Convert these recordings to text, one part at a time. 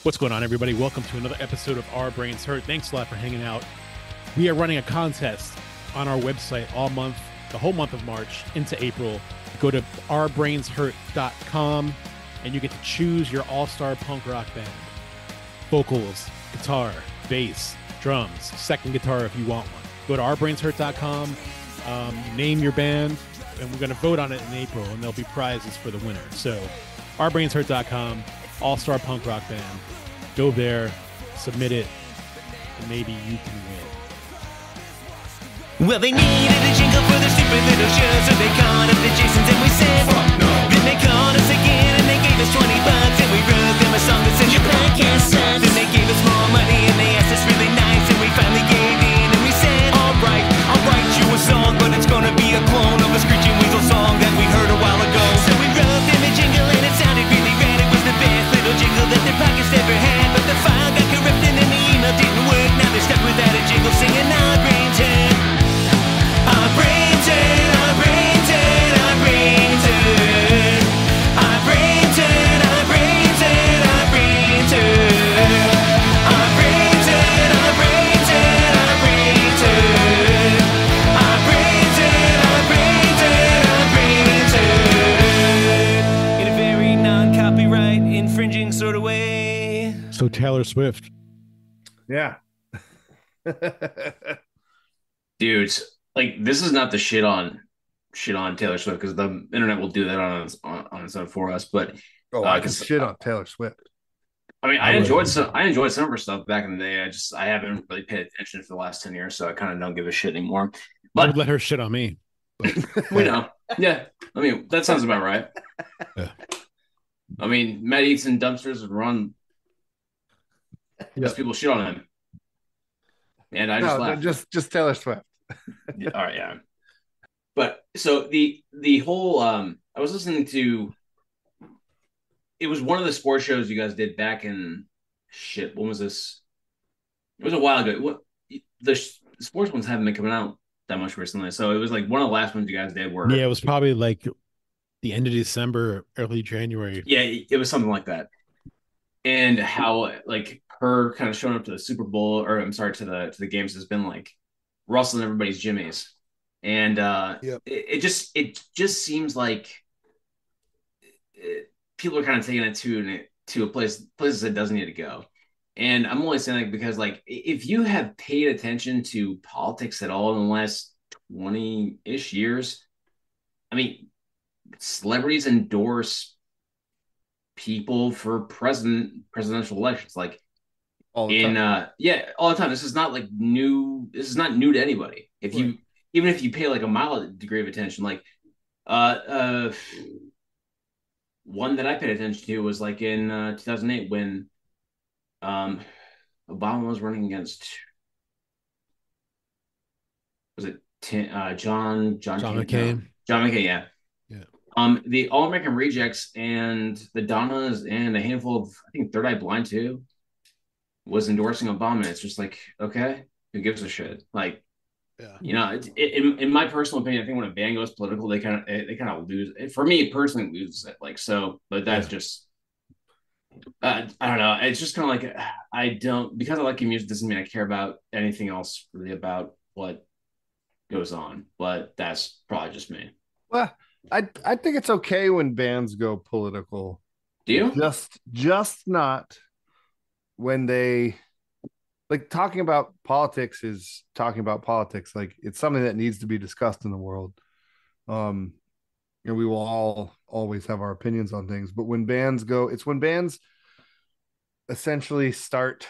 What's going on, everybody? Welcome to another episode of Our Brains Hurt. Thanks a lot for hanging out. We are running a contest on our website all month, the whole month of March into April. Go to ourbrainshurt.com and you get to choose your all-star punk rock band. Vocals, guitar, bass, drums, second guitar if you want one. Go to ourbrainshurt.com, name your band, and we're going to vote on it in April, and there'll be prizes for the winner. So ourbrainshurt.com, all-star punk rock band. Go there, submit it, and maybe you can win. Well, they needed a jingle for their stupid little show, so they called up the Jasons and we said, fuck no. Then they called us again and they gave us $20 and we wrote them a song that said, your podcast sucks. Then they gave us more money and they asked us really nice and we finally gave in and we said, alright, I'll write you a song, but it's gonna be a clone of a Screeching Weasel song that we heard a while ago. So we wrote them a jingle and it sounded really rad. It was the best little jingle that their podcast ever had, but the file got corrupted and the email didn't work. Now they're stuck without a jingle singing Our Brains Hurt. Our brains hurt, our brains hurt, our brains hurt. Our brains hurt, our brains hurt, our brains hurt. Our brains hurt, our brains hurt, our brains hurt. Our brains hurt, our brains hurt, our brains hurt. In a very non-copyright infringing sort of way. So Taylor Swift. Yeah. Dudes, like, this is not the shit on Taylor Swift, because the internet will do that on its own for us. But I can shit on Taylor Swift. I mean, I enjoyed some of her stuff back in the day. I haven't really paid attention for the last 10 years, so I kind of don't give a shit anymore. I But would let her shit on me. we know, yeah. I mean, that sounds about right. Yeah. I mean, Matt eats in dumpsters and run. Most people shit on him, and I just laugh. Just Taylor Swift. Yeah, all right, yeah. But so the whole I was listening to, it was one of the sports shows you guys did back in when was this? It was a while ago. What the sports ones haven't been coming out that much recently, so it was like one of the last ones you guys did were Yeah, it was probably like the end of December, early January. Yeah, it was something like that. And how like her kind of showing up to the Super Bowl, or I'm sorry, to the games has been like rustling everybody's jimmies, and it just seems like people are kind of taking it to a places it doesn't need to go. And I'm only saying that because, like, if you have paid attention to politics at all in the last 20-ish years, I mean, celebrities endorse people for presidential elections, like all the time. All the time. This is not like new. This is not new to anybody. Even if you pay like a mild degree of attention, like one that I paid attention to was like in 2008 when Obama was running against, was it John McCain? John McCain, yeah. Yeah. The All American Rejects and the Donnas and a handful of, I think, Third Eye Blind too, was endorsing Obama. It's just like, okay, who gives a shit? Like, yeah, you know, in my personal opinion, I think when a band goes political, they kind of lose. For me personally, loses it. Like, so, but that's just, I don't know. It's just kind of like, because I like your music doesn't mean I care about anything else really about what goes on. But that's probably just me. Well, I think it's okay when bands go political. Do you? Just not when they, like, talking about politics is talking about politics. Like, it's something that needs to be discussed in the world. And we will all always have our opinions on things. But when bands essentially start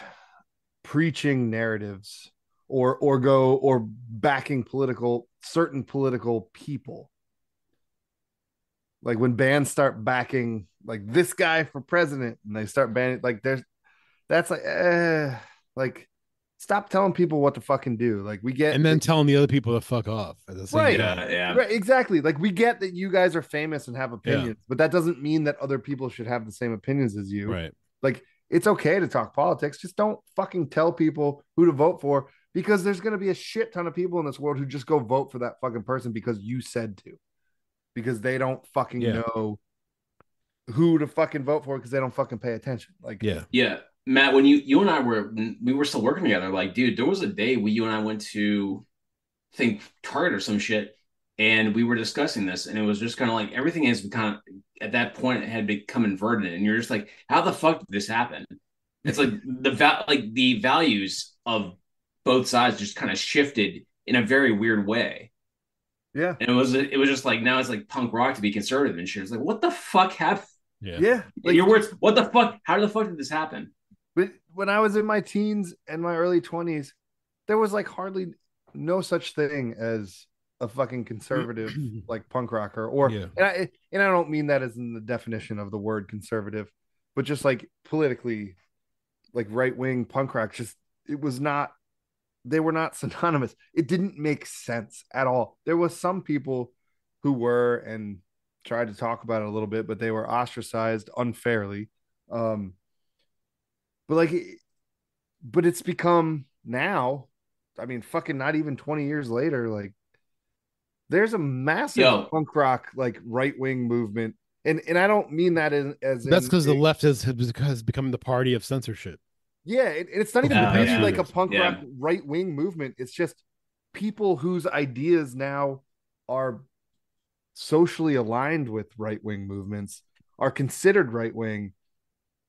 preaching narratives or backing certain political people. Like when bands start backing like this guy for president and they start banning, like that's like stop telling people what to fucking do. Like we get, and then telling the other people to fuck off. Right. Yeah. Right. Exactly. Like we get that you guys are famous and have opinions, but that doesn't mean that other people should have the same opinions as you. Right. Like it's okay to talk politics. Just don't fucking tell people who to vote for, because there's going to be a shit ton of people in this world who just go vote for that fucking person because you said to. Because they don't fucking know who to fucking vote for, because they don't fucking pay attention. Like, yeah. Matt, when you and I were when we were still working together, like, dude, there was a day where you and I went to think Target or some shit, and we were discussing this, and it was just kind of like everything has become at that point it had become inverted, and you're just like, how the fuck did this happen? It's like the values of both sides just kind of shifted in a very weird way. Yeah. And it was just like now it's like punk rock to be conservative and shit. It's like what the fuck happened? Yeah. In your words, what the fuck? How the fuck did this happen? But when I was in my teens and my early 20s, there was like hardly no such thing as a fucking conservative like punk rocker or Yeah. and I don't mean that as in the definition of the word conservative, but just like politically like right-wing punk rock just it was not they were not synonymous. It didn't make sense at all. There was some people who were and tried to talk about it a little bit, but they were ostracized unfairly. Um, but like, but it's become now. I mean, fucking not even 20 years later, like there's a massive Yo, punk rock like right wing movement, and I don't mean that as That's in because the left has become the party of censorship yeah, it's not over even the past really few like a years. punk rock yeah, right wing movement. It's just people whose ideas now are socially aligned with right wing movements are considered right wing.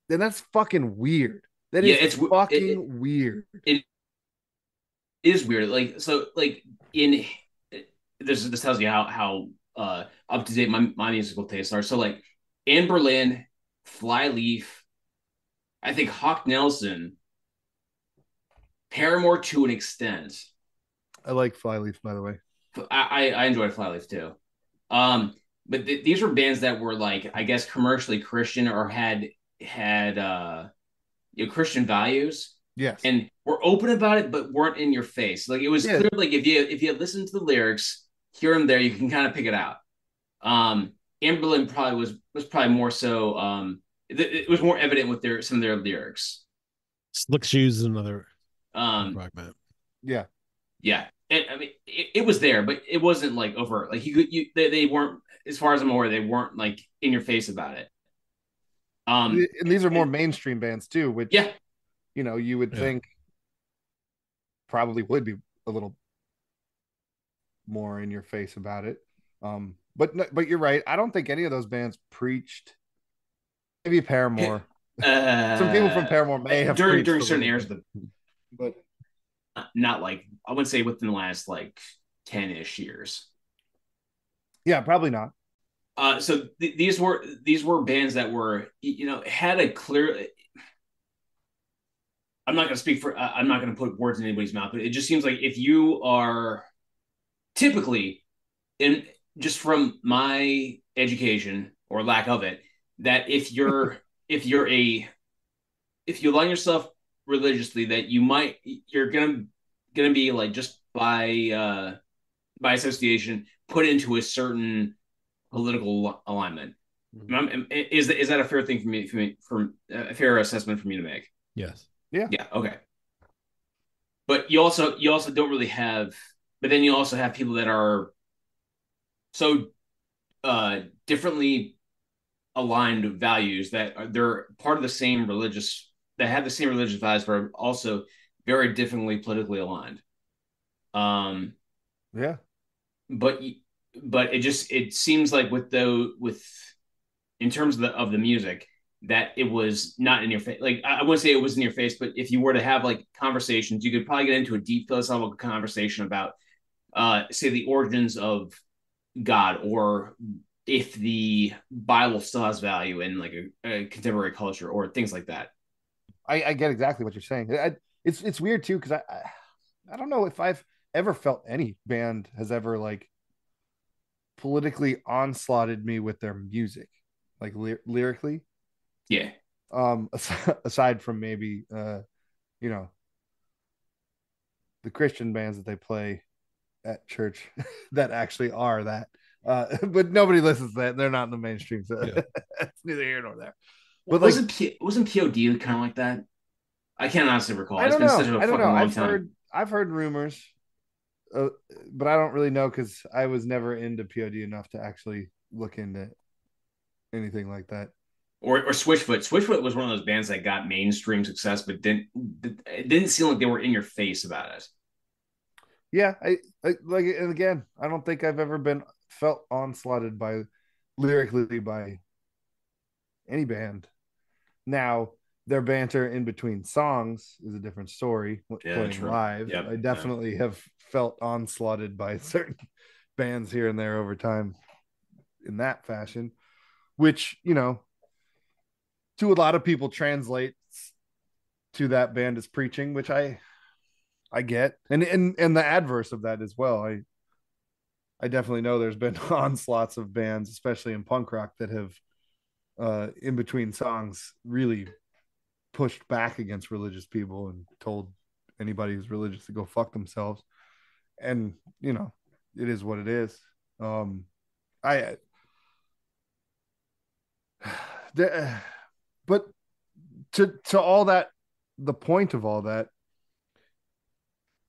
Then that's fucking weird. That yeah. is fucking weird. It is weird. Like so, like in this tells you how up to date my musical tastes are. So like in Berlin, Flyleaf, I think Hawk Nelson, Paramore to an extent. I like Flyleaf, by the way. I enjoy Flyleaf too. Um, but these were bands that were like I guess commercially Christian or had Christian values Yes. and were open about it, but weren't in your face. Like it was Yeah. clear, like if you had listened to the lyrics, here and there, you can kind of pick it out. Amberlin probably was probably more so. It was more evident with some of their lyrics. Slick Shoes is another Um, rock band. Yeah. yeah, and I mean it was there, but it wasn't like overt. Like they weren't, as far as I'm aware, they weren't like in your face about it. And these are more mainstream bands too, which Yeah, you would think probably would be a little more in your face about it. But you're right. I don't think any of those bands preached. Maybe Paramore. Some people from Paramore may have preached during a certain little eras bit, of the but not like I wouldn't say within the last like 10-ish years. yeah, probably not. So these were bands that were had a clear. I'm not going to speak for. I'm not going to put words in anybody's mouth, but it just seems like if you are typically in just from my education or lack of it, that if you're a if you align yourself religiously, that you're gonna be like just by association put into a certain political alignment. Is that a fair thing for a fair assessment for me to make? Yes. Yeah. Yeah. Okay. But you also don't really have. But then you also have people that are so differently aligned values that they're part of the same religious that have the same religious values, but are also very differently politically aligned. Um, Yeah. but it seems like with in terms of the music that it was not in your face. Like I wouldn't say it was in your face, but if you were to have like conversations, you could probably get into a deep philosophical conversation about say the origins of God, or if the Bible still has value in like a contemporary culture or things like that. I get exactly what you're saying. It's weird too because I don't know if I've ever felt any band has ever like politically onslaughted me with their music, like lyrically. Yeah. Aside from maybe you know the Christian bands that they play at church that actually are that. But nobody listens to that. They're not in the mainstream, so Yeah. it's neither here nor there. But like, Wasn't POD kind of like that? I can't honestly recall. I It's don't been know. such a I don't know. fucking long time. I've heard rumors, uh, but I don't really know because I was never into POD enough to actually look into anything like that. Or Switchfoot. Switchfoot was one of those bands that got mainstream success, but it didn't seem like they were in your face about it. Yeah, I like, and again, I don't think I've ever been felt onslaughted by lyrically by any band. Now, their banter in between songs is a different story. Playing true. live, Yep. I definitely have felt onslaughted by certain bands here and there over time in that fashion, which, you know, to a lot of people translates to that band as preaching, which I get, and the adverse of that as well. I definitely know there's been onslaughts of bands, especially in punk rock, that have in between songs really pushed back against religious people and told anybody who's religious to go fuck themselves. And you know, it is what it is. I but to all that, the point of all that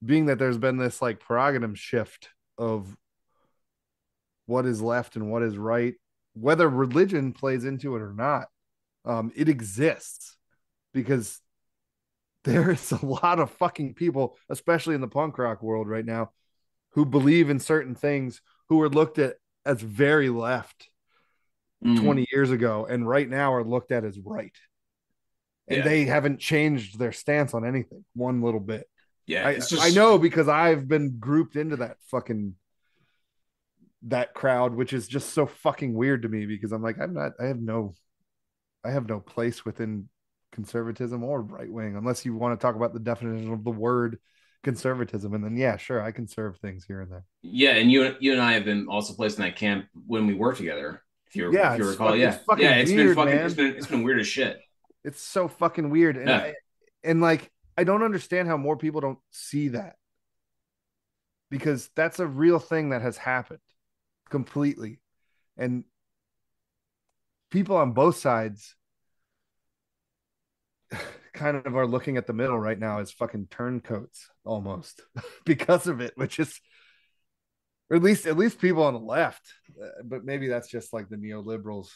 being that there's been this like prerogative shift of what is left and what is right, whether religion plays into it or not. It exists because there is a lot of fucking people, especially in the punk rock world right now, who believe in certain things, who were looked at as very left 20 years ago, and right now are looked at as right. And they haven't changed their stance on anything one little bit. Yeah, it's just... I know because I've been grouped into that crowd, which is just so fucking weird to me because I'm like, I have no place within conservatism or right wing, unless you want to talk about the definition of the word conservatism. And then, yeah, sure, I conserve things here and there. Yeah, and you and I have been also placed in that camp when we worked together. If you recall, it's weird, been it's been weird as shit. It's so fucking weird, and like I don't understand how more people don't see that, because that's a real thing that has happened completely, and people on both sides kind of are looking at the middle right now as fucking turncoats almost because of it, which is, or at least people on the left, but maybe that's just like the neoliberals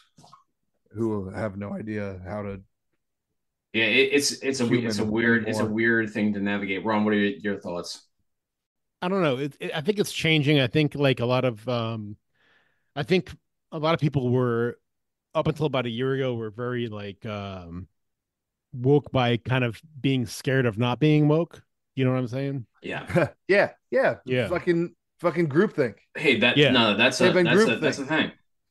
who have no idea how to. Yeah, it's a weird thing to navigate. Ron, what are your thoughts? I don't know. I think it's changing. I think like a lot of people were, up until about a year ago, were very like woke by kind of being scared of not being woke. You know what I'm saying? Yeah. yeah. Fucking groupthink. Hey, that's a thing.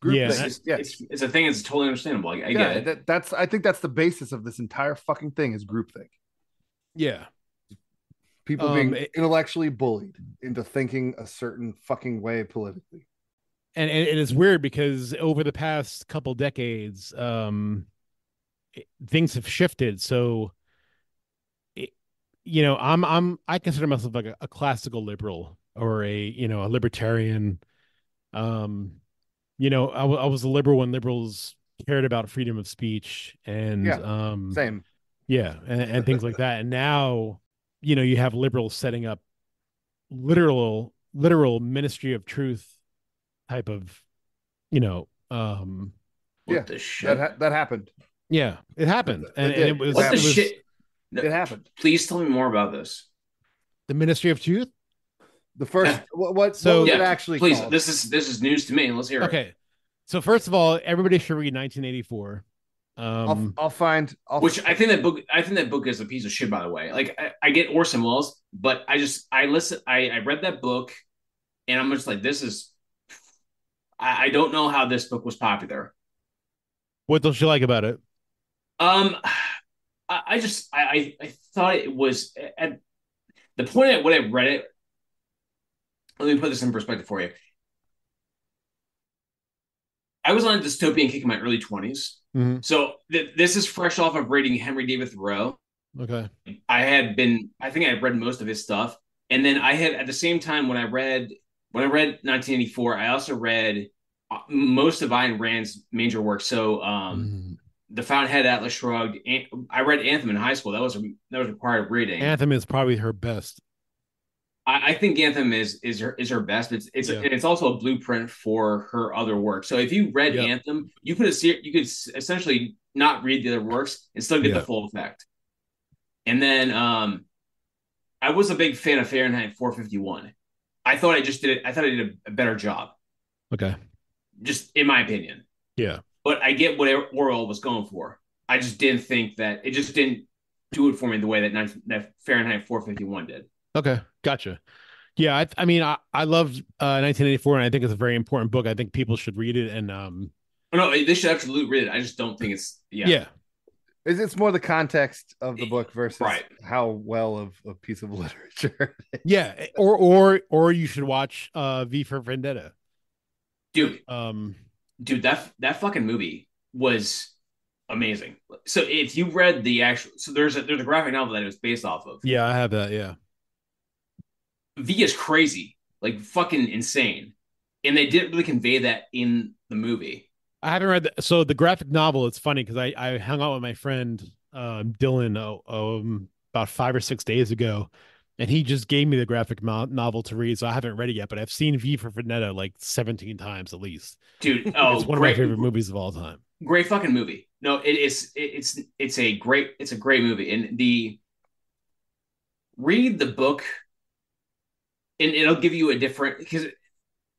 It's a thing. It's totally understandable. I get it. I think that's the basis of this entire fucking thing is groupthink. Yeah. People being intellectually bullied into thinking a certain fucking way politically. And it is weird because over the past couple decades, things have shifted. So, I consider myself like a classical liberal or a libertarian. I was a liberal when liberals cared about freedom of speech and same. Yeah, and things like that. And now, you have liberals setting up literal ministry of truth type of, what the shit? That happened. Yeah, it happened. And it was what the shit? It happened. Please tell me more about this. The Ministry of Truth? The first what was it actually please called? This is news to me. Let's hear it. Okay. So first of all, everybody should read 1984. I'll find I think that book is a piece of shit, by the way. Like I get Orson Welles, but I read that book and I'm just like, this is I don't know how this book was popular. What don't you like about it? I thought it was at the point at when I read it. Let me put this in perspective for you. I was on a dystopian kick in my early 20s. Mm-hmm. So this is fresh off of reading Henry David Thoreau. Okay. I think I had read most of his stuff. And then I had, at the same time, when I read 1984, I also read most of Ayn Rand's major works. So The Fountainhead, Atlas Shrugged. I read Anthem in high school. That was required reading. Anthem is probably her best. I think Anthem is her best. And it's also a blueprint for her other work. So if you read Anthem, you could essentially not read the other works and still get the full effect. And then I was a big fan of Fahrenheit 451. I thought I did a better job. Okay. Just in my opinion. Yeah. But I get what Orwell was going for. I just didn't think that it just didn't do it for me the way that Fahrenheit 451 did. Okay. Gotcha. Yeah. I mean, I loved 1984, and I think it's a very important book. I think people should read it. And no, they should absolutely read it. I just don't think it's yeah. It's more the context of the book versus how well of a piece of literature. Yeah, or you should watch V for Vendetta. Dude, that fucking movie was amazing. So if you read the actual, so there's a graphic novel that it was based off of. Yeah, I have that. Yeah, V is crazy, like fucking insane, and they didn't really convey that in the movie. I haven't read that. So the graphic novel, it's funny because I hung out with my friend Dylan about 5 or 6 days ago, and he just gave me the graphic novel to read. So I haven't read it yet, but I've seen V for Vendetta like 17 times at least. Dude, it's one of my favorite movies of all time. Great fucking movie. No, it's a great movie, and read the book, and it'll give you a different, because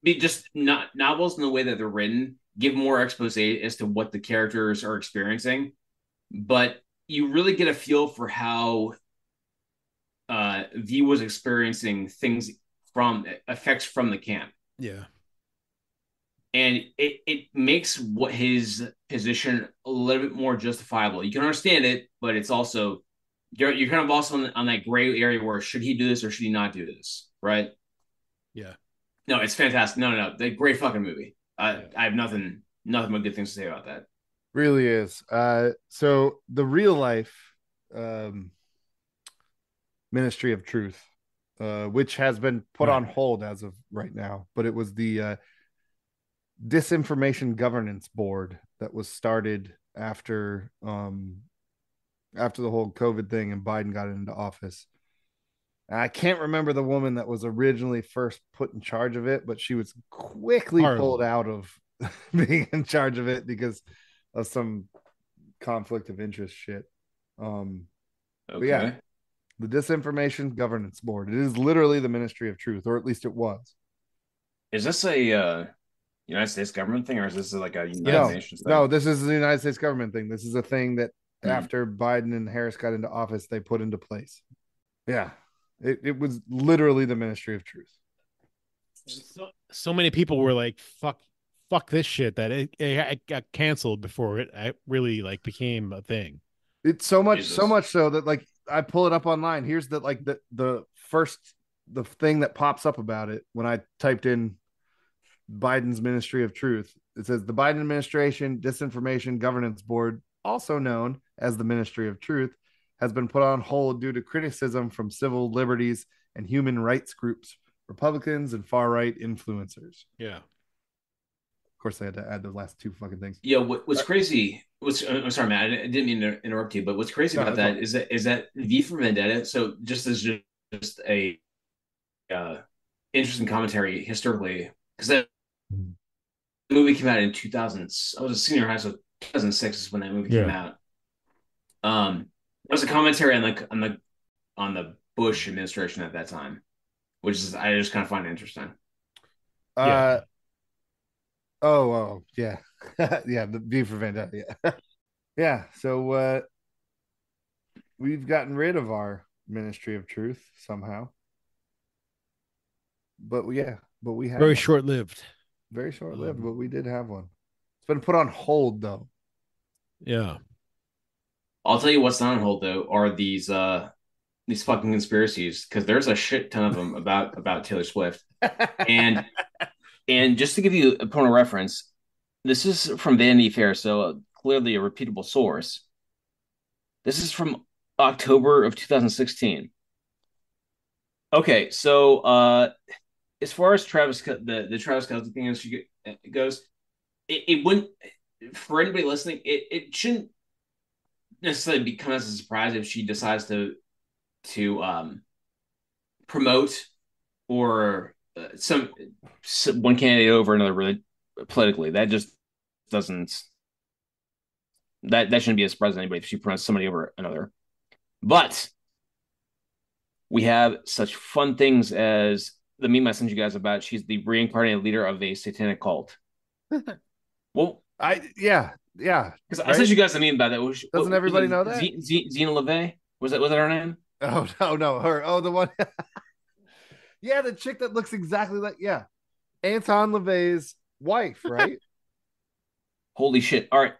just not novels in the way that they're written give more expose as to what the characters are experiencing, but you really get a feel for how V was experiencing things from effects from the camp. Yeah. And it makes what his position a little bit more justifiable. You can understand it, but it's also you're kind of also on that gray area where should he do this or should he not do this, right? Yeah. No, it's fantastic. No, the great fucking movie. I have nothing but good things to say about that. Really is. So the real life Ministry of Truth, which has been put on hold as of right now, but it was the Disinformation Governance Board that was started after the whole COVID thing and Biden got into office. I can't remember the woman that was originally first put in charge of it, but she was quickly pulled out of being in charge of it because of some conflict of interest shit. Okay. But yeah, the Disinformation Governance Board. It is literally the Ministry of Truth, or at least it was. Is this a United States government thing, or is this like a United Nations thing? No, this is the United States government thing. This is a thing that after Biden and Harris got into office, they put into place. Yeah. It was literally the Ministry of Truth. So many people were like, fuck this shit, that it got canceled before it really like became a thing. It's so much so that like I pull it up online. Here's the thing that pops up about it when I typed in Biden's Ministry of Truth. It says the Biden administration Disinformation Governance Board, also known as the Ministry of Truth, has been put on hold due to criticism from civil liberties and human rights groups, Republicans, and far-right influencers. Yeah. Of course, they had to add the last two fucking things. Yeah, what's crazy? I'm sorry, man. I didn't mean to interrupt you, but what's crazy about that is that V for Vendetta. So just as just a interesting commentary historically, because that movie came out in 2000. I was a senior in high school. 2006 is when that movie came out. It was a commentary on the Bush administration at that time, which is I just kind of find it interesting. Yeah. Yeah. Yeah, the V for Vendetta. Yeah. Yeah. So we've gotten rid of our Ministry of Truth somehow. But we have very short-lived. Very short-lived, but we did have one. It's been put on hold though. Yeah. I'll tell you what's not on hold though are these fucking conspiracies, because there's a shit ton of them about Taylor Swift. And just to give you a point of reference, this is from Vanity Fair, so clearly a reputable source. This is from October of 2016. Okay, so as far as the Travis Kelce thing goes, it wouldn't, for anybody listening, it shouldn't necessarily become as a surprise if she decides to promote or some one candidate over another really politically. That just doesn't that shouldn't be a surprise to anybody if she promotes somebody over another. But we have such fun things as the meme I sent you guys about. She's the reincarnated leader of a satanic cult. Well, yeah, because I sent you guys a meme about that. Doesn't everybody know that? Xena LeVay? Was that her name? Oh no, her. Oh, the one. Yeah, the chick that looks exactly like Anton LaVey's wife, right? Holy shit! All right,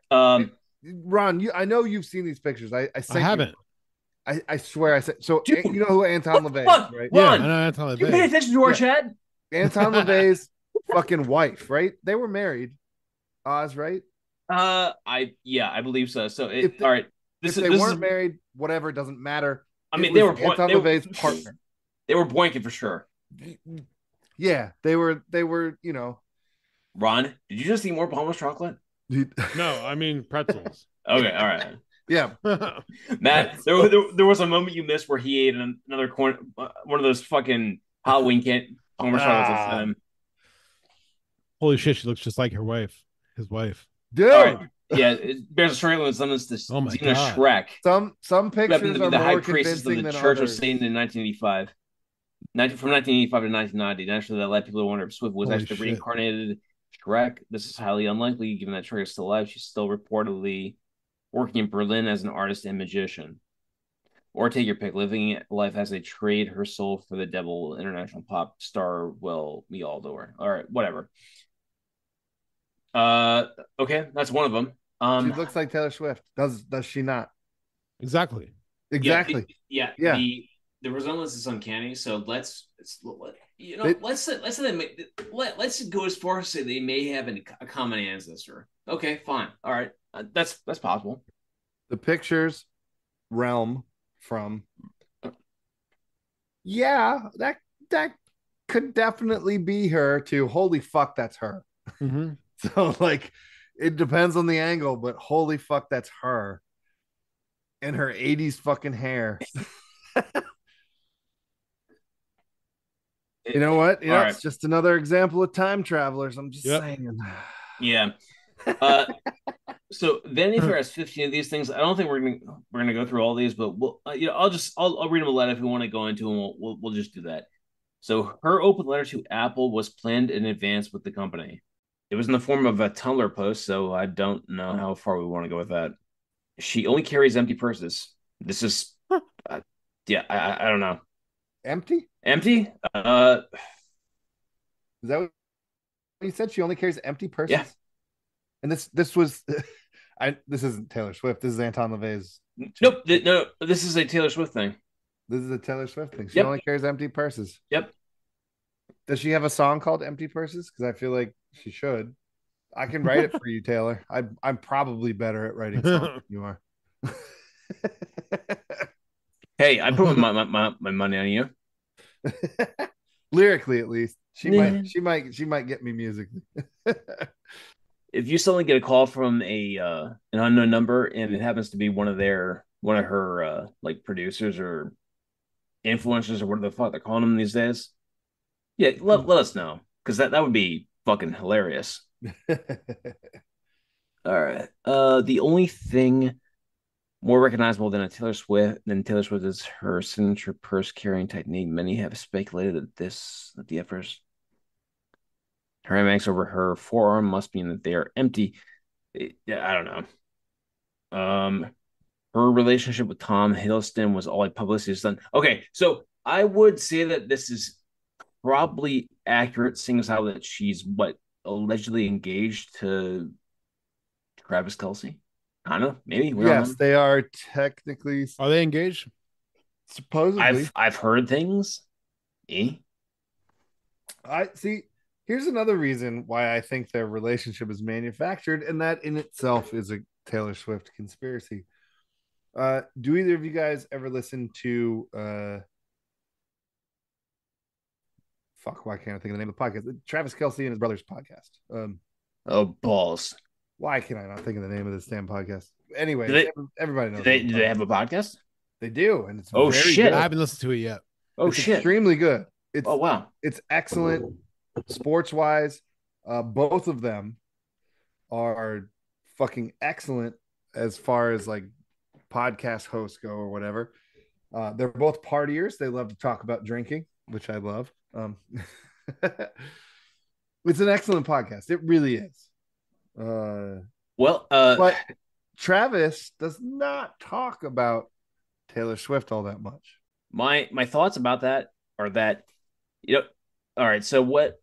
Ron, I know you've seen these pictures. I haven't. I swear I said so. Dude, you know who Anton LaVey is, right? Yeah, I know Anton LaVey. You pay attention to our chat? Anton LaVey's fucking wife, right? They were married. Oz, right? I believe so. So all right. If they weren't married, whatever, it doesn't matter. I mean, they were Anton LaVey's partner. They were boinking for sure. Yeah, they were. Ron, did you just eat more Palmer's chocolate? No, I mean pretzels. Okay, all right. Yeah, Matt, there was a moment you missed where he ate another corn, one of those fucking Halloween Palmer's chocolates. Holy shit, she looks just like his wife. Dude. All right. Yeah, it bears a straight resemblance to Xena Shrek. Some pictures are the high more priestess of convincing the than Church others. of Satan in 1985. From 1985 to 1990. Naturally, that led people to wonder if Swift was actually the reincarnated Shrek. This is highly unlikely, given that Shrek is still alive. She's still reportedly working in Berlin as an artist and magician. Or take your pick, living life as a trade her soul for the devil. International pop star, well, we all know her. All right, whatever. Okay, that's one of them. She looks like Taylor Swift. Does she not? Exactly. Yeah. The resemblance is uncanny. So let's go as far as say they may have a common ancestor. Okay, fine. All right, that's possible. The pictures realm from. Yeah, that could definitely be her. To holy fuck, that's her. Mm-hmm. So like, it depends on the angle, but holy fuck, that's her. And her 80s fucking hair. You know what? Yeah, it's just another example of time travelers. I'm just saying. Yeah. So Vanity Fair has 15 of these things. I don't think we're gonna go through all these, but we'll I'll read them a letter if we want to go into them. We'll just do that. So her open letter to Apple was planned in advance with the company. It was in the form of a Tumblr post, so I don't know how far we want to go with that. She only carries empty purses. This is, I don't know. Empty? Empty? Is that what you said? She only carries empty purses? Yeah. And this was, this isn't Taylor Swift. This is Anton LaVey's. Nope. No, this is a Taylor Swift thing. This is a Taylor Swift thing. She only carries empty purses. Yep. Does she have a song called Empty Purses? Because I feel like she should. I can write it for you, Taylor. I'm probably better at writing songs than you are. Hey, I put my money on you. Lyrically, at least. She might get me musically. If you suddenly get a call from an unknown number and it happens to be one of her like producers or influencers or whatever the fuck they're calling them these days, yeah, let us know, because that would be fucking hilarious. All right. The only thing more recognizable than Taylor Swift is her signature purse carrying technique. Many have speculated that the efforts her handbags over her forearm must mean that they are empty. I don't know. Her relationship with Tom Hiddleston was all publicity has done. Okay, so I would say that this is probably accurate, seeing as how that she's allegedly engaged to Travis Kelce. I don't know, maybe. Yes, they are technically. Are they engaged? Supposedly. I've heard things. I see. Here's another reason why I think their relationship is manufactured, and that in itself is a Taylor Swift conspiracy. Do either of you guys ever listen to why can't I think of the name of the podcast? Travis Kelce and his brother's podcast. Oh, balls. Why can I not think of the name of this damn podcast? Anyway, everybody knows. Do they have a podcast? They do, and it's very shit. Good. I haven't listened to it yet. It's extremely good. It's Oh wow. it's excellent sports wise. Both of them are fucking excellent as far as like podcast hosts go or whatever. They're both partiers. They love to talk about drinking, which I love. It's an excellent podcast. It really is. Well, But Travis does not talk about Taylor Swift all that much. my thoughts about that are that, all right. So what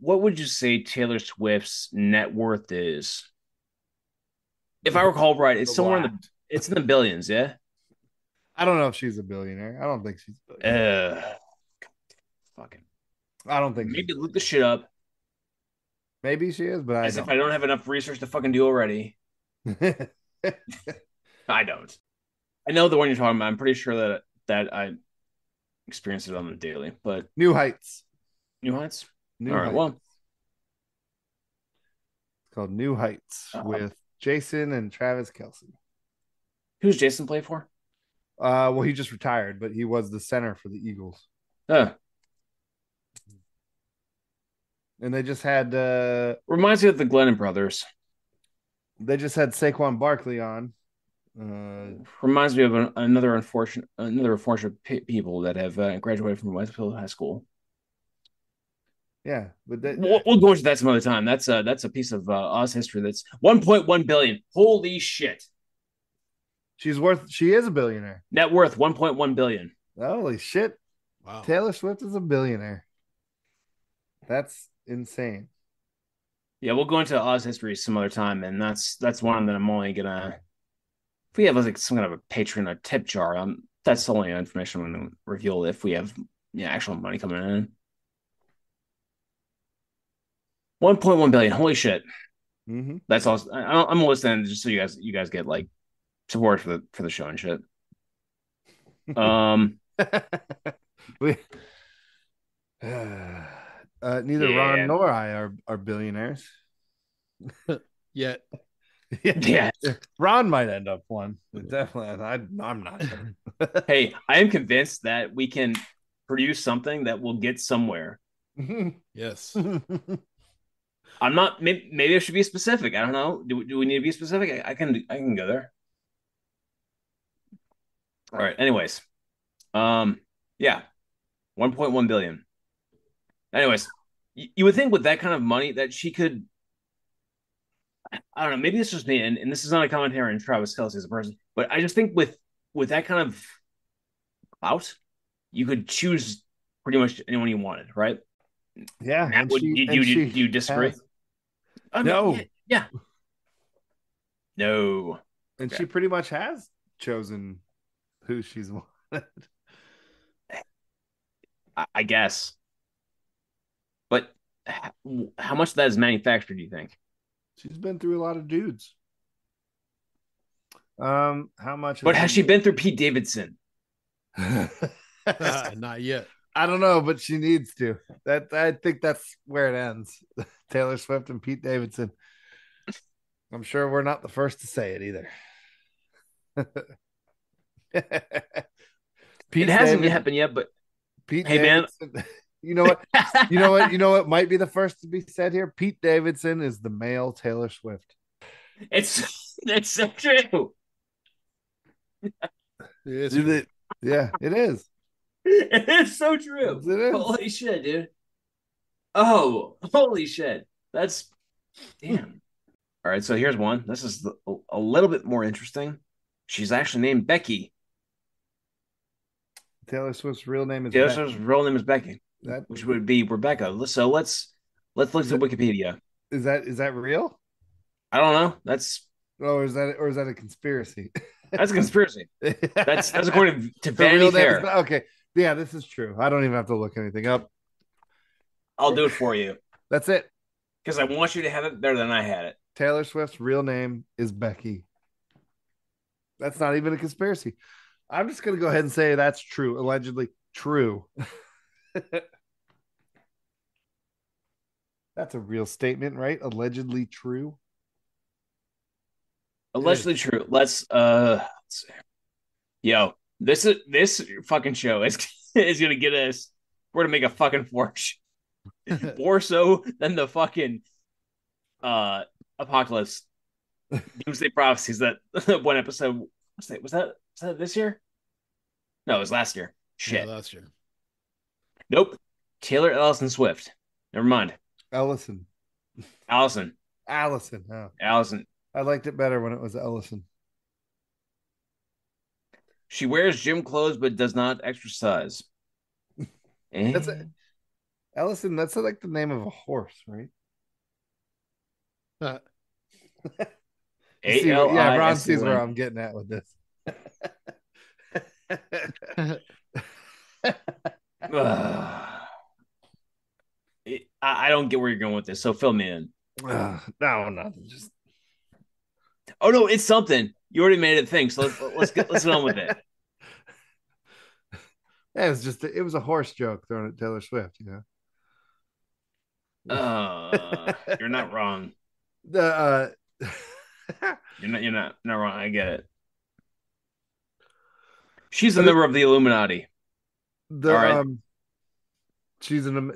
would you say Taylor Swift's net worth is? If I recall right, it's somewhere it's in the billions. Yeah. I don't know if she's a billionaire. I don't think she's a billionaire. Fucking. I don't think Maybe look the shit up. Maybe she is, but As if I don't have enough research to fucking do already. I don't. I know the one you're talking about. I'm pretty sure that I experience it on the daily. But New Heights. New Heights. New All right. Heights. Well, it's called New Heights with Jason and Travis Kelce. Who's Jason play for? Well, he just retired, but he was the center for the Eagles. Oh. And they just had Reminds me of the Glennon brothers. They just had Saquon Barkley on. Reminds me of another unfortunate people that have graduated from Westfield High School. Yeah, but we'll go into that some other time. That's a piece of Oz history that's 1.1 billion. Holy shit! She is a billionaire. Net worth 1.1 billion. Holy shit! Wow. Taylor Swift is a billionaire. That's insane. Yeah, we'll go into Oz history some other time, and that's one that I'm only gonna. If we have like some kind of a Patreon or tip jar, that's the only information I'm gonna reveal if we have actual money coming in. 1.1 billion. Holy shit! Mm-hmm. That's all. I'm listening just so you guys get like support for the show and shit. Neither Ron nor I are billionaires yet. Yeah, Ron might end up one. Definitely, I'm not. Hey, I am convinced that we can produce something that will get somewhere. Yes. I'm not. Maybe I should be specific. I don't know. Do we need to be specific? I can go there. All right. Anyways, yeah, 1.1 billion. Anyways, you would think with that kind of money that she could. I don't know. Maybe it's just me, and this is not a commentary on Travis Kelce as a person, but I just think with that kind of clout, you could choose pretty much anyone you wanted, right? Yeah. Matt, do you disagree? No. Yeah. No. And she pretty much has chosen who she's wanted. I guess. But how much of that is manufactured, do you think? She's been through a lot of dudes. How much? But has she been through Pete Davidson? Not yet. I don't know, but she needs to. I think that's where it ends. Taylor Swift and Pete Davidson. I'm sure we're not the first to say it either. It hasn't happened yet, but Pete hey, Davidson, man. You know what? You know what might be the first to be said here? Pete Davidson is the male Taylor Swift. It's so true. Yeah, it is. It is so true. It is. Holy shit, dude. Oh, holy shit. That's damn. All right, so here's one. This is a little bit more interesting. She's actually named Becky. Taylor Swift's real name is Becky. Which would be Rebecca. So let's look at Wikipedia. Is that real? I don't know. That's or is that a conspiracy? That's a conspiracy. That's according to Vanity Fair. Okay. Yeah, this is true. I don't even have to look anything up. I'll do it for you. That's it. Because I want you to have it better than I had it. Taylor Swift's real name is Becky. That's not even a conspiracy. I'm just going to go ahead and say that's true. Allegedly true. That's a real statement, right? Allegedly true. Allegedly true. Let's see. Yo, this fucking show is gonna get us We're gonna make a fucking fortune. More so than the fucking apocalypse doomsday prophecies that one episode was that this year? No, it was last year. Yeah, Shit. last year. Nope. Taylor Ellison Swift. Never mind. Ellison. Allison. Allison. Oh. Allison. I liked it better when it was Ellison. She wears gym clothes but does not exercise. That's it. Ellison, that's like the name of a horse, right? You see, yeah, Ron sees where I'm getting at with this. I don't get where you're going with this, so fill me in. No, nothing. Just oh no, it's something. You already made it a thing, so let's get on with it. Yeah, it was a horse joke thrown at Taylor Swift, you know. You're not wrong. You're not wrong. I get it. She's a member of the Illuminati. All right. She's a member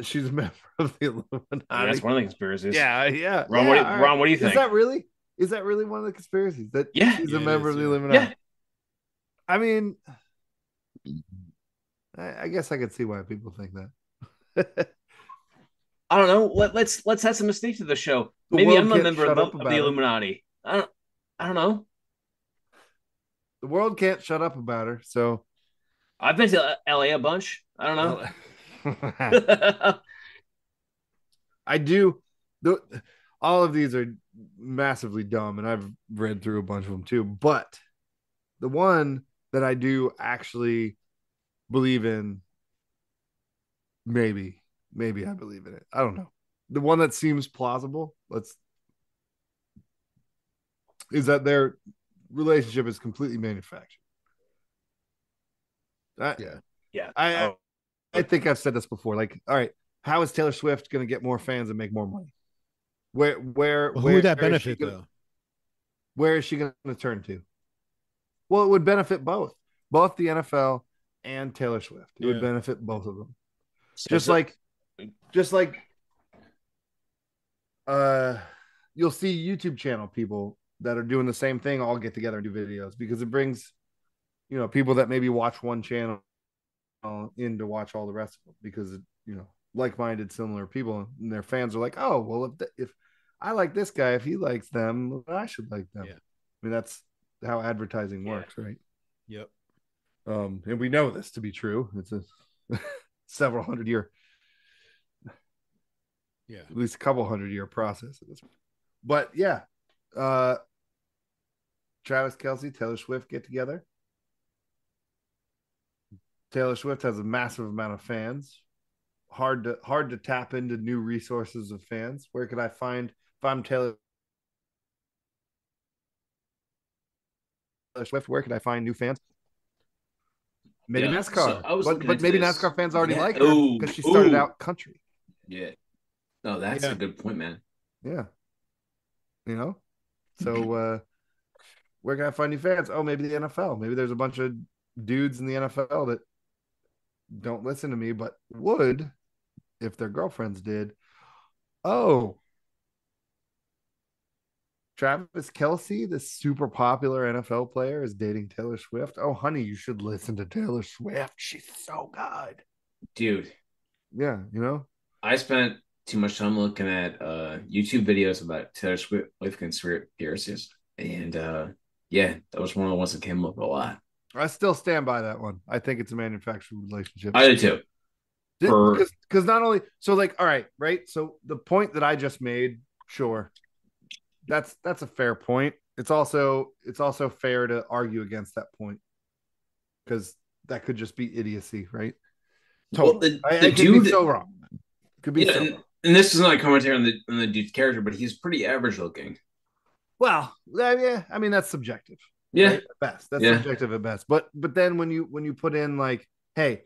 of the Illuminati. That's one of the conspiracies. Yeah. Ron, what do you think? Is that really one of the conspiracies? That she's a member of the Illuminati? Yeah. I mean, I guess I could see why people think that. I don't know. Let's add some mystique to the show. Maybe I'm a member of the Illuminati. I don't know. The world can't shut up about her. So I've been to LA a bunch. I don't know. I do. All of these are massively dumb, and I've read through a bunch of them too. But the one that I do actually believe in, maybe I believe in it. I don't know. The one that seems plausible, is that their relationship is completely manufactured. I think I've said this before. Like, all right, how is Taylor Swift going to get more fans and make more money? Who would that benefit though? Where is she going to turn to? Well, it would benefit both the NFL and Taylor Swift. It would benefit both of them. Just like you'll see YouTube channel people that are doing the same thing all get together and do videos, because it brings, people that maybe watch one channel in to watch all the rest of them, because like-minded, similar people, and their fans are like, oh, well, if I like this guy, if he likes them, I should like them. I mean, that's how advertising works, right? Yep. And we know this to be true. It's a several hundred year, at least a couple 100-year process at this point. But Travis Kelce, Taylor Swift get together. Taylor Swift has a massive amount of fans. Hard to tap into new resources of fans. Where could I find, if I'm Taylor Swift, where could I find new fans? Maybe NASCAR. So but maybe NASCAR fans already like her because she started out country. Yeah. No, that's a good point, man. Yeah. So where can I find new fans? Oh, maybe the NFL. Maybe there's a bunch of dudes in the NFL that don't listen to me, but would if their girlfriends did. Oh, Travis Kelce, the super popular NFL player, is dating Taylor Swift. Oh, honey, you should listen to Taylor Swift. She's so good. Dude. Yeah, I spent too much time looking at YouTube videos about Taylor Swift with conspiracies. And that was one of the ones that came up a lot. I still stand by that one. I think it's a manufactured relationship. I do too. Because not only all right. So the point that I just made, sure. That's a fair point. It's also fair to argue against that point, because that could just be idiocy, right? Totally. Well, the dude could be so wrong. Could be so wrong. And this is not a commentary on the dude's character, but he's pretty average looking. Well, I mean, that's subjective. Yeah, right? At best. That's subjective at best. But then when you put in like, hey,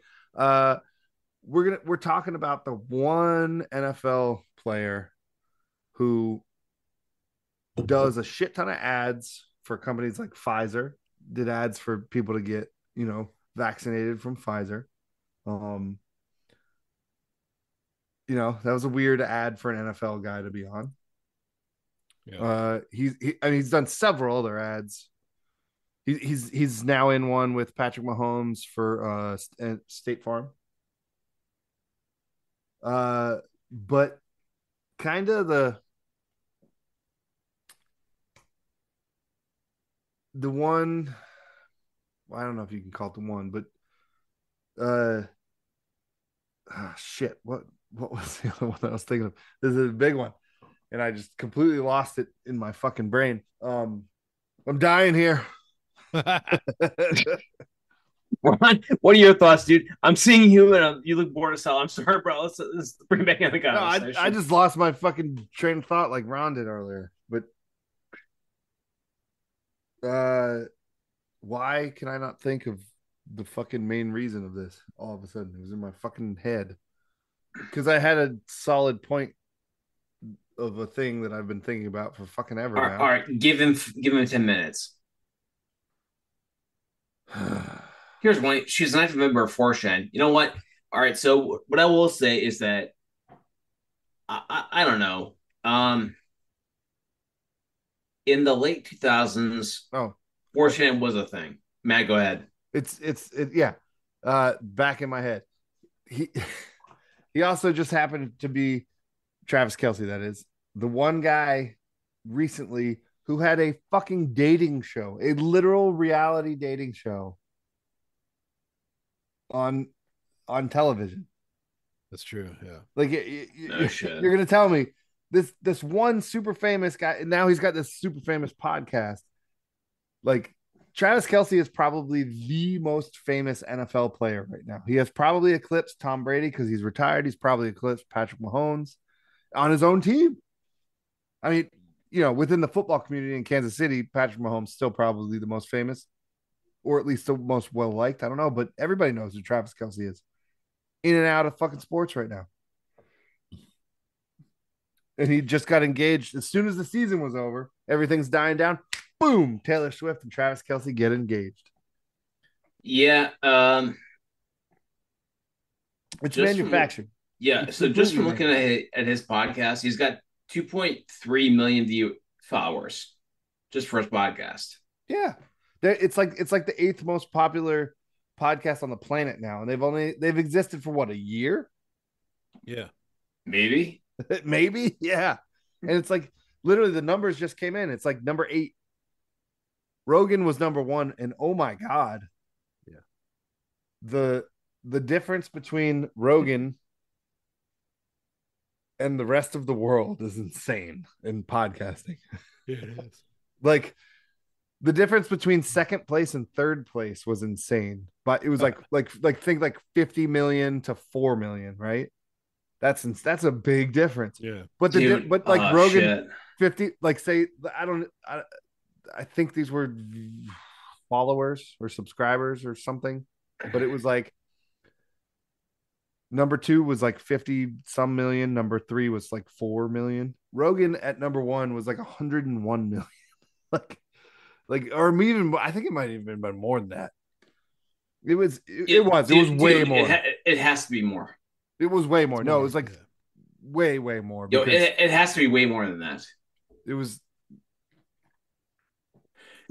we're talking about the one NFL player who does a shit ton of ads for companies like Pfizer, did ads for people to get, vaccinated from Pfizer. that was a weird ad for an NFL guy to be on. Yeah. He's done several other ads. He's now in one with Patrick Mahomes for State Farm. But kind of the one, well, I don't know if you can call it the one, but shit, what was the other one that I was thinking of? This is a big one, and I just completely lost it in my fucking brain. I'm dying here. What are your thoughts, dude? I'm seeing you and you look bored as hell. I'm sorry, bro. Let's bring back in the conversation. No, I just lost my fucking train of thought like Ron did earlier. But why can I not think of the fucking main reason of this all of a sudden? It was in my fucking head. Because I had a solid point of a thing that I've been thinking about for fucking ever now. All right, give him 10 minutes. Here's one. She's not a member of Forshan. You know what? All right. So what I will say is that I don't know. In the late 2000s, Forshan was a thing. Matt, go ahead. Yeah. Back in my head, he also just happened to be Travis Kelce. That is the one guy recently who had a fucking dating show, a literal reality dating show on television. That's true. Yeah. Like you're gonna tell me this one super famous guy, and now he's got this super famous podcast. Like Travis Kelce is probably the most famous NFL player right now. He has probably eclipsed Tom Brady because he's retired. He's probably eclipsed Patrick Mahomes on his own team. I mean, within the football community in Kansas City, Patrick Mahomes still probably the most famous, or at least the most well-liked. I don't know, but everybody knows who Travis Kelce is. In and out of fucking sports right now. And he just got engaged. As soon as the season was over, everything's dying down. Boom! Taylor Swift and Travis Kelce get engaged. Yeah. It's manufactured. So just from looking at his podcast, he's got 2.3 million followers just for his podcast. Yeah. It's like the 8th most popular podcast on the planet now, and they've existed for what, a year? Yeah. Maybe. Yeah. And it's like literally the numbers just came in. It's like number 8. Rogan was number 1, and oh my god. Yeah. The difference between Rogan and the rest of the world is insane in podcasting. Yeah, it is. Like the difference between second place and third place was insane, but it was like think like 50 million to 4 million, right? That's a big difference. Yeah. But Rogan shit. 50, like say, I think these were followers or subscribers or something, but it was like number 2 was like 50 some million. Number 3 was like 4 million. Rogan at number 1 was like 101 million. Or even, I think it might have even been more than that. It was way more. It has to be more. It was way more. No, it was like way more. It has to be way more than that. It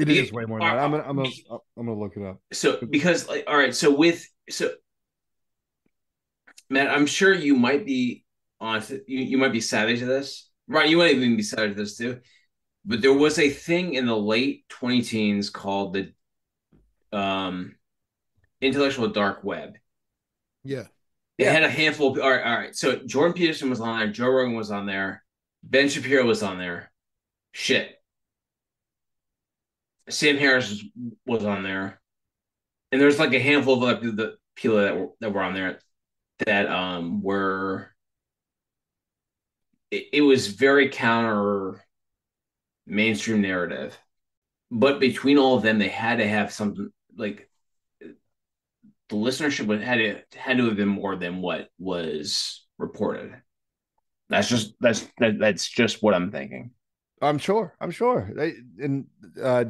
is way more than that. I'm gonna look it up. So because all right, so Matt, I'm sure you might be you might be savvy to this, right? You might even be savvy to this too. But there was a thing in the late 2010s called the intellectual dark web. Yeah. It had a handful of all right. So Jordan Peterson was on there, Joe Rogan was on there, Ben Shapiro was on there. Shit. Sam Harris was on there. And there's like a handful of other people that were on there that were it was very counter mainstream narrative, but between all of them, they had to have something like the listenership had to have been more than what was reported. That's just what I'm thinking. I'm sure.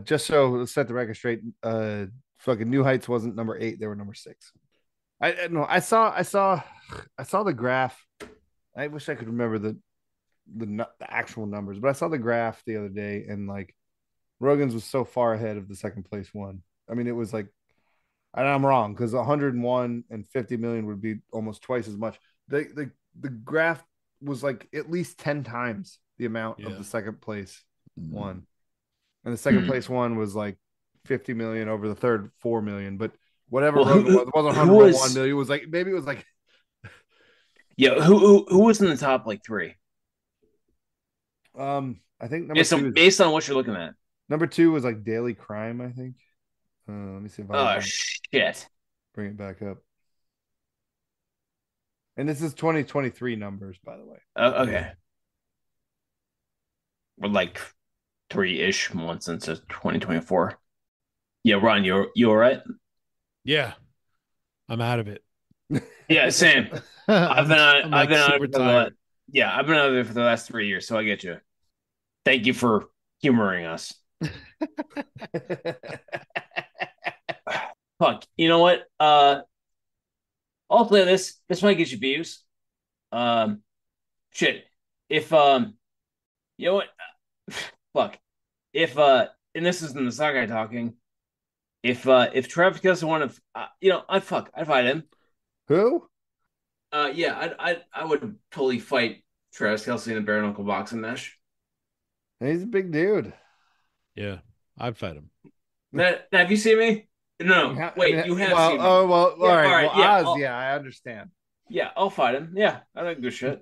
Just so let's set the record straight, fucking New Heights wasn't number 8; they were number 6. I saw the graph, I wish I could remember the actual numbers, but I saw the graph the other day, and like Rogan's was so far ahead of the second place one. I mean, it was like, and I'm wrong because 101 and 50 million would be almost twice as much. The graph was like at least 10 times the amount of the second place one, and the second place one was like 50 million over the third 4 million. But whatever Rogan was, it wasn't 101 million. It was like maybe it was like. Yeah, who was in the top like three? I think number two based on what you're looking at. Number 2 was like Daily Crime, I think. Let me see if I shit. Bring it back up. And this is 2023 numbers, by the way. Okay. We're like 3-ish months into 2024. Yeah, Ron, you all right? Yeah. I'm out of it. Yeah, same. I've been out of it for the last 3 years, so I get you. Thank you for humoring us. Fuck. You know what? I'll play this. This might get you views. Shit. If you know what? Fuck. If and this isn't the sock guy talking. If Travis Kelce wanted, I'd fight him. Who? Yeah, I would totally fight Travis Kelce in a bare knuckle boxing match. He's a big dude. Yeah, I'd fight him. Matt, have you seen me? No, wait, you have seen me. Oh, well, yeah, all right. Well, yeah, Oz, I understand. Yeah, I'll fight him. Yeah, I don't give a shit.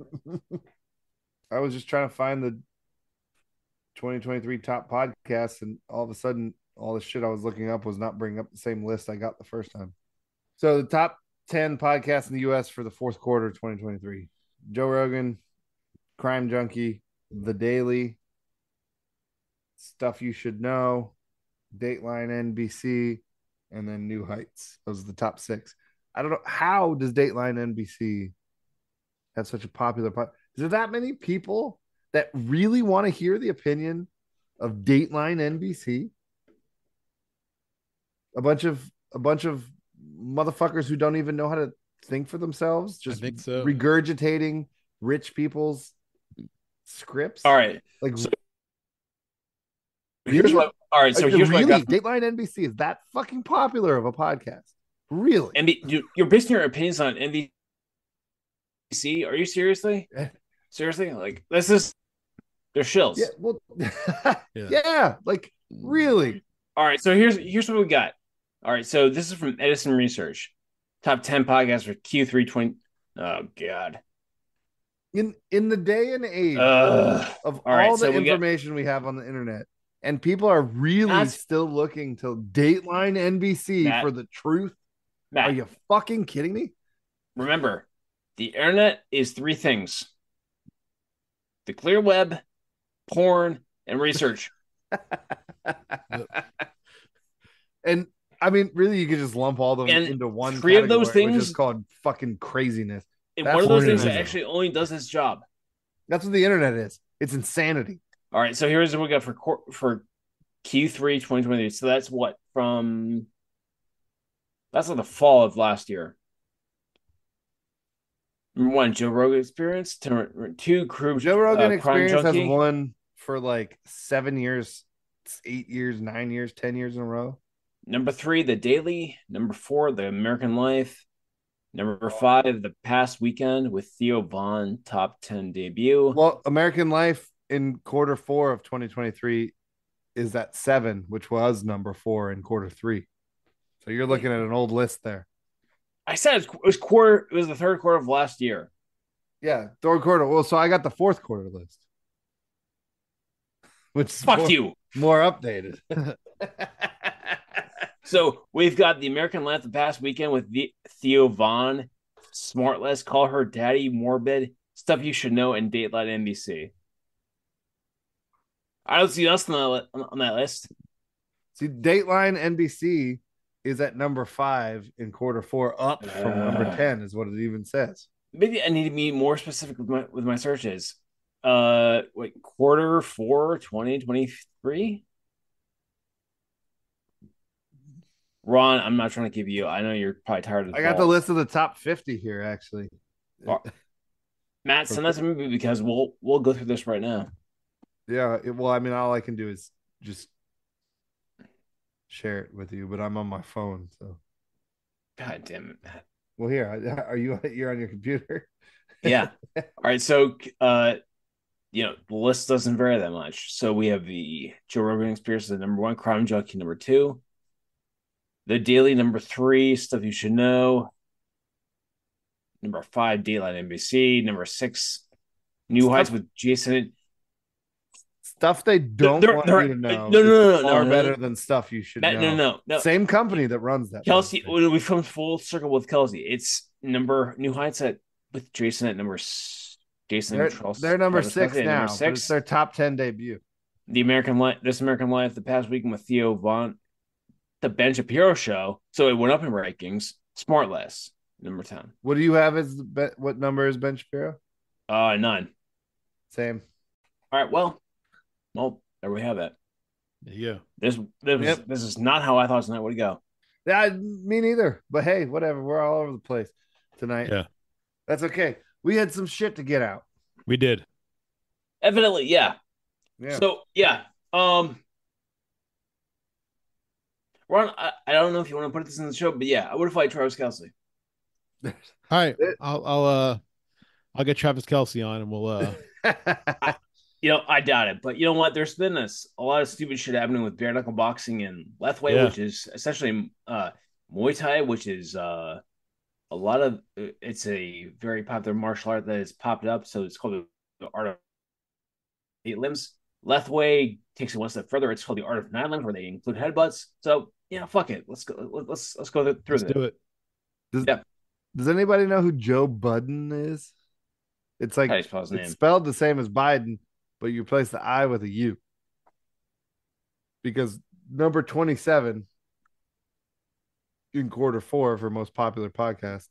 I was just trying to find the 2023 top podcasts, and all of a sudden, all the shit I was looking up was not bringing up the same list I got the first time. So the top 10 podcasts in the U.S. for the fourth quarter of 2023. Joe Rogan, Crime Junkie, The Daily, Stuff You Should Know, Dateline NBC, and then New Heights. Those are the top 6. I don't know. How does Dateline NBC have such a popular podcast? Is there that many people that really want to hear the opinion of Dateline NBC? A bunch of motherfuckers who don't even know how to think for themselves, just regurgitating rich people's scripts. All right. Like, so here's what. All right. So here's really, what I got. Dateline NBC is that fucking popular of a podcast. Really? And you're basing your opinions on NBC? Are you seriously? Seriously? Like, this is they're shills. Yeah. Well, yeah. Like, really? All right. So here's what we got. All right. So this is from Edison Research. Top 10 podcasts for Q3 20. Oh God. In the day and age of all the information we have on the internet, and people are really still looking to Dateline NBC for the truth. Matt, are you fucking kidding me? Remember, the internet is 3 things: the clear web, porn, and research. And I mean, really, you could just lump all them into one. 3 of those things, which is called fucking craziness. And one of those things that actually only does its job. That's what the internet is. It's insanity. All right, so here's what we got for Q3 2023. So that's what that's like the fall of last year. Number 1, Joe Rogan Experience. 2, Crew. Joe Rogan Experience has won for like 7 years, 8 years, 9 years, 10 years in a row. Number 3, The Daily. Number 4, The American Life. Number 5, The Past Weekend with Theo Von, top 10 debut. Well, American Life in quarter 4 of 2023 is at 7, which was number 4 in quarter 3. So you're looking at an old list there. I said it was the third quarter of last year. Yeah, third quarter. Well, so I got the fourth quarter list, which is more updated. So we've got The American Life, The Past Weekend with Theo Von, Smartless, Call Her Daddy, Morbid, Stuff You Should Know, and Dateline NBC. I don't see us on that list. See, Dateline NBC is at number 5 in quarter 4, up from number 10, is what it even says. Maybe I need to be more specific with my searches. Quarter 4, 2023? Ron, I'm not trying to give you. I know you're probably tired of. I got the list of the top 50 here, actually. Matt, send us a movie because we'll go through this right now. Yeah. Well, I mean, all I can do is just share it with you, but I'm on my phone. So, God damn it, Matt. well, here, you're on your computer? Yeah. All right. So, the list doesn't vary that much. So we have the Joe Rogan Experience at number 1, Crime Junkie number 2, The Daily number 3, Stuff You Should Know, number 5, Daylight NBC, number 6, New Heights with Jason. Stuff they don't want you to know. No, far better than stuff you should know. No. Same company that runs that. Kelce, when we come full circle with Kelce, it's New Heights with Jason at number. Jason, they're number Travis 6 Kelce, now. Number 6. It's their top 10 debut. This American Life, the past weekend with Theo Vaughn, the Ben Shapiro show. So it went up in rankings. Smart Less, number 10. What do you have as what number is Ben Shapiro? 9. Same. All right. Well, there we have it. Yeah. This is not how I thought tonight would go. Yeah, me neither. But hey, whatever. We're all over the place tonight. Yeah. That's okay. We had some shit to get out. We did. Evidently, yeah. So yeah. Ron, I don't know if you want to put this in the show, but yeah, I would fight Travis Kelce. All right. I'll get Travis Kelce on and we'll I doubt it, but you know what? There's been a lot of stupid shit happening with bare knuckle boxing and Lethwei, which is essentially Muay Thai, which is it's a very popular martial art that has popped up. So it's called the art of 8 limbs. Lethwei takes it one step further. It's called the art of 9 limbs, where they include headbutts. So fuck it. Let's go. Let's go through Let's do it. Does anybody know who Joe Budden is? It's like it's spelled the same as Biden, but you replace the I with a U. Because number 27 in quarter 4 for most popular podcast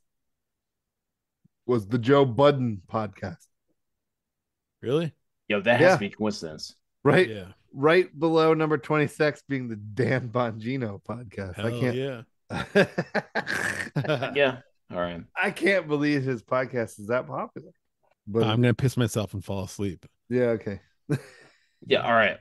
was the Joe Budden podcast. Really? That has to be coincidence. Right? Yeah. Right below number 26 being the Dan Bongino podcast. Hell I can't. Yeah. Yeah. All right. I can't believe his podcast is that popular. But I'm going to piss myself and fall asleep. Yeah, okay. Yeah, all right.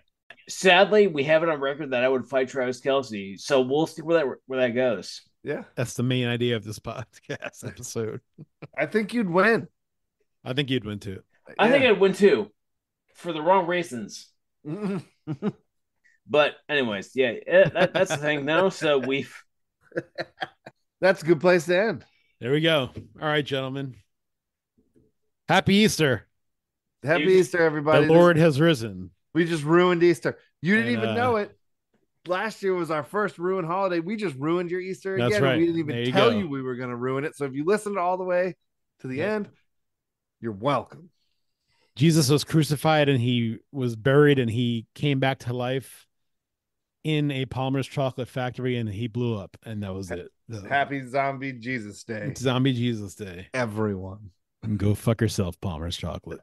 Sadly, we have it on record that I would fight Travis Kelce, so we'll see where that goes. Yeah. That's the main idea of this podcast episode. I think you'd win. I think you'd win too. I think I'd win too, for the wrong reasons. But anyways, that's the thing now. So that's a good place to end. There we go. All right, gentlemen. Happy Easter. Happy Easter, everybody. The Lord has risen. We just ruined Easter. You didn't even know it. Last year was our first ruined holiday. We just ruined your Easter again. That's right. We didn't even tell you we were going to ruin it. So if you listened all the way to the end, you're welcome. Jesus was crucified and he was buried and he came back to life in a Palmer's chocolate factory and he blew up. And that was it. Happy Zombie Jesus Day. Zombie Jesus Day. Everyone. And go fuck yourself, Palmer's chocolate.